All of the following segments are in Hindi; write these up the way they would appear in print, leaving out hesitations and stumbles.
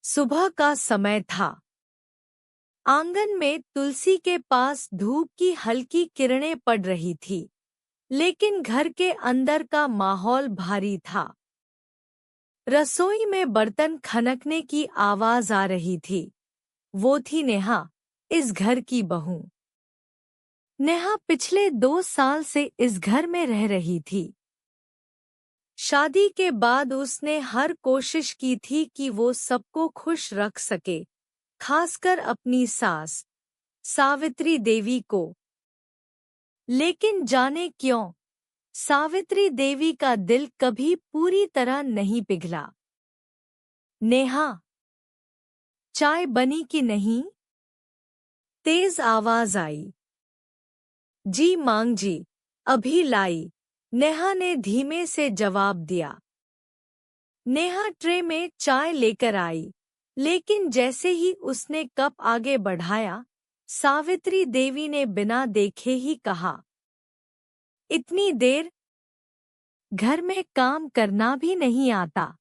सुबह का समय था। आंगन में तुलसी के पास धूप की हल्की किरणें पड़ रही थी, लेकिन घर के अंदर का माहौल भारी था। रसोई में बर्तन खनकने की आवाज आ रही थी। वो थी नेहा, इस घर की बहू। नेहा पिछले 2 साल से इस घर में रह रही थी। शादी के बाद उसने हर कोशिश की थी कि वो सबको खुश रख सके, खासकर अपनी सास सावित्री देवी को। लेकिन जाने क्यों, सावित्री देवी का दिल कभी पूरी तरह नहीं पिघला। नेहा, चाय बनी कि नहीं? तेज आवाज आई। जी मांग जी, अभी लाई, नेहा ने धीमे से जवाब दिया। नेहा ट्रे में चाय लेकर आई, लेकिन जैसे ही उसने कप आगे बढ़ाया, सावित्री देवी ने बिना देखे ही कहा, इतनी देर? घर में काम करना भी नहीं आता।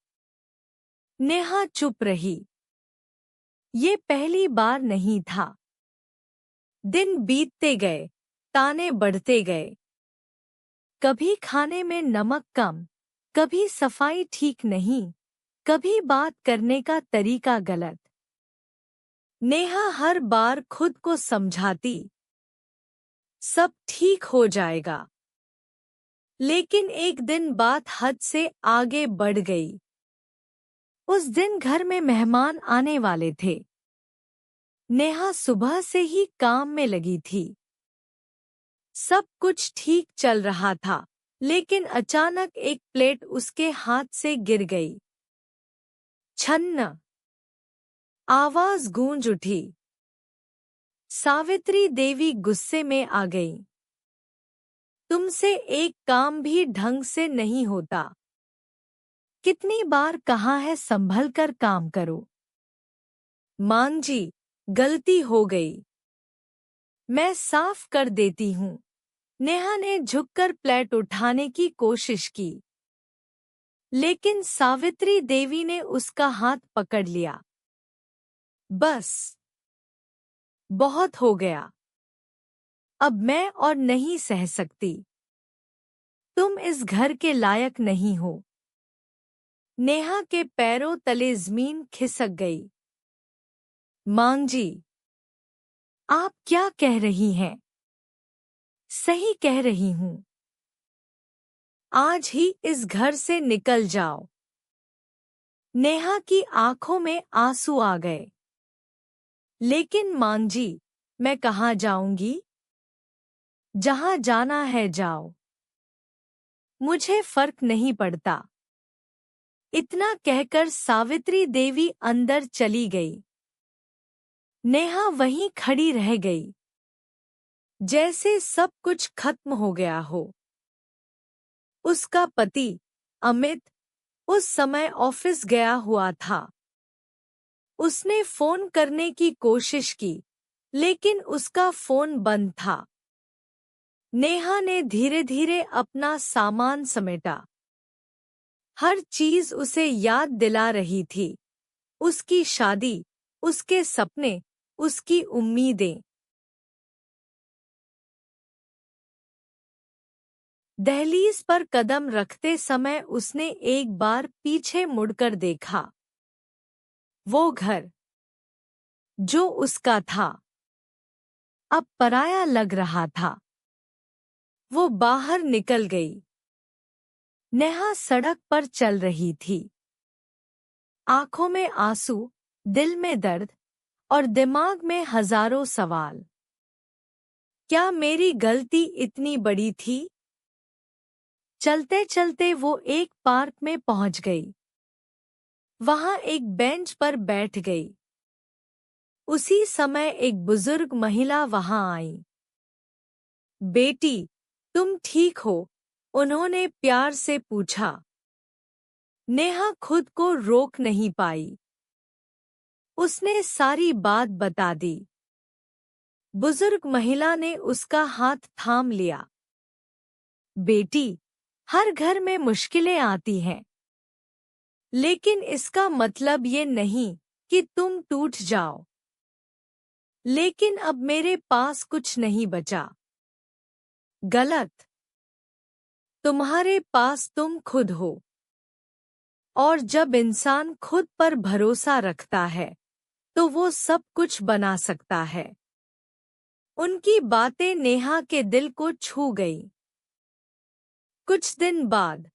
नेहा चुप रही। ये पहली बार नहीं था। दिन बीतते गए, ताने बढ़ते गए। कभी खाने में नमक कम, कभी सफाई ठीक नहीं, कभी बात करने का तरीका गलत। नेहा हर बार खुद को समझाती, सब ठीक हो जाएगा। लेकिन एक दिन बात हद से आगे बढ़ गई। उस दिन घर में मेहमान आने वाले थे। नेहा सुबह से ही काम में लगी थी। सब कुछ ठीक चल रहा था, लेकिन अचानक एक प्लेट उसके हाथ से गिर गई। छन्न आवाज गूंज उठी। सावित्री देवी गुस्से में आ गई। तुमसे एक काम भी ढंग से नहीं होता। कितनी बार कहा है संभल कर काम करो। मांग जी, गलती हो गई, मैं साफ कर देती हूँ। नेहा ने झुककर प्लेट उठाने की कोशिश की, लेकिन सावित्री देवी ने उसका हाथ पकड़ लिया। बस, बहुत हो गया। अब मैं और नहीं सह सकती। तुम इस घर के लायक नहीं हो। नेहा के पैरों तले जमीन खिसक गई। मांग जी, आप क्या कह रही हैं? सही कह रही हूं। आज ही इस घर से निकल जाओ। नेहा की आंखों में आंसू आ गए। लेकिन मांग जी, मैं कहाँ जाऊंगी? जहां जाना है जाओ, मुझे फर्क नहीं पड़ता। इतना कहकर सावित्री देवी अंदर चली गई। नेहा वहीं खड़ी रह गई, जैसे सब कुछ खत्म हो गया हो। उसका पति अमित उस समय ऑफिस गया हुआ था। उसने फोन करने की कोशिश की, लेकिन उसका फोन बंद था। नेहा ने धीरे धीरे अपना सामान समेटा। हर चीज उसे याद दिला रही थी, उसकी शादी, उसके सपने, उसकी उम्मीदें। दहलीज पर कदम रखते समय उसने एक बार पीछे मुड़कर देखा। वो घर जो उसका था, अब पराया लग रहा था। वो बाहर निकल गई। नेहा सड़क पर चल रही थी। आंखों में आंसू, दिल में दर्द और दिमाग में हजारों सवाल। क्या मेरी गलती इतनी बड़ी थी? चलते चलते वो एक पार्क में पहुंच गई। वहां एक बेंच पर बैठ गई। उसी समय एक बुजुर्ग महिला वहां आई। बेटी, तुम ठीक हो? उन्होंने प्यार से पूछा। नेहा खुद को रोक नहीं पाई। उसने सारी बात बता दी। बुजुर्ग महिला ने उसका हाथ थाम लिया। बेटी, हर घर में मुश्किलें आती हैं, लेकिन इसका मतलब ये नहीं कि तुम टूट जाओ। लेकिन अब मेरे पास कुछ नहीं बचा। गलत। तुम्हारे पास तुम खुद हो। और जब इंसान खुद पर भरोसा रखता है तो वो सब कुछ बना सकता है। उनकी बातें नेहा के दिल को छू गई। कुछ दिन बाद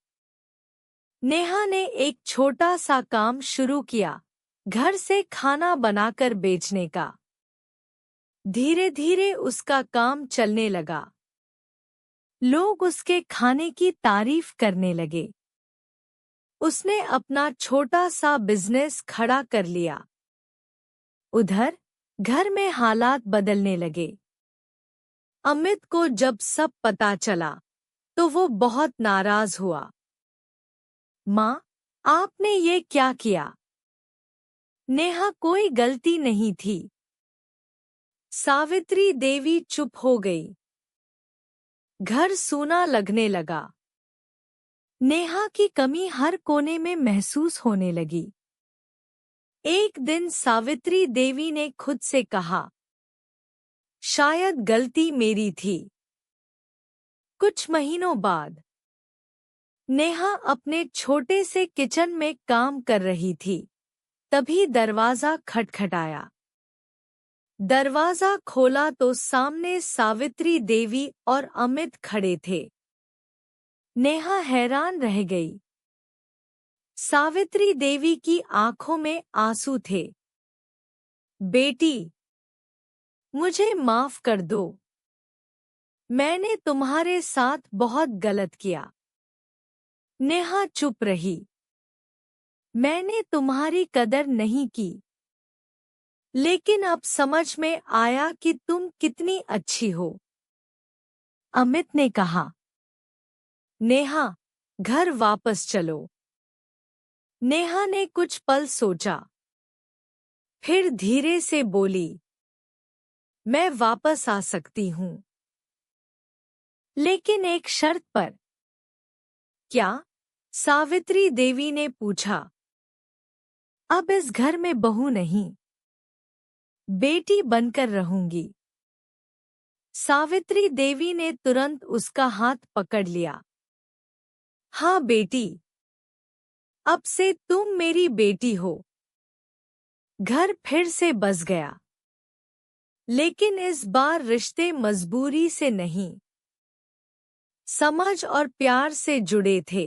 नेहा ने एक छोटा सा काम शुरू किया, घर से खाना बनाकर बेचने का। धीरे धीरे उसका काम चलने लगा। लोग उसके खाने की तारीफ करने लगे। उसने अपना छोटा सा बिजनेस खड़ा कर लिया। उधर घर में हालात बदलने लगे। अमित को जब सब पता चला तो वो बहुत नाराज हुआ। माँ, आपने ये क्या किया? नेहा कोई गलती नहीं थी। सावित्री देवी चुप हो गई। घर सूना लगने लगा। नेहा की कमी हर कोने में महसूस होने लगी। एक दिन सावित्री देवी ने खुद से कहा, शायद गलती मेरी थी। कुछ महीनों बाद नेहा अपने छोटे से किचन में काम कर रही थी। तभी दरवाजा खटखटाया। दरवाजा खोला तो सामने सावित्री देवी और अमित खड़े थे। नेहा हैरान रह गई। सावित्री देवी की आंखों में आंसू थे। बेटी, मुझे माफ कर दो। मैंने तुम्हारे साथ बहुत गलत किया। नेहा चुप रही। मैंने तुम्हारी कदर नहीं की। लेकिन अब समझ में आया कि तुम कितनी अच्छी हो। अमित ने कहा, नेहा, घर वापस चलो। नेहा ने कुछ पल सोचा। फिर धीरे से बोली, मैं वापस आ सकती हूँ, लेकिन एक शर्त पर। क्या? सावित्री देवी ने पूछा। अब इस घर में बहू नहीं, बेटी बनकर रहूंगी। सावित्री देवी ने तुरंत उसका हाथ पकड़ लिया। हाँ बेटी, अब से तुम मेरी बेटी हो। घर फिर से बस गया। लेकिन इस बार रिश्ते मजबूरी से नहीं, समझ और प्यार से जुड़े थे।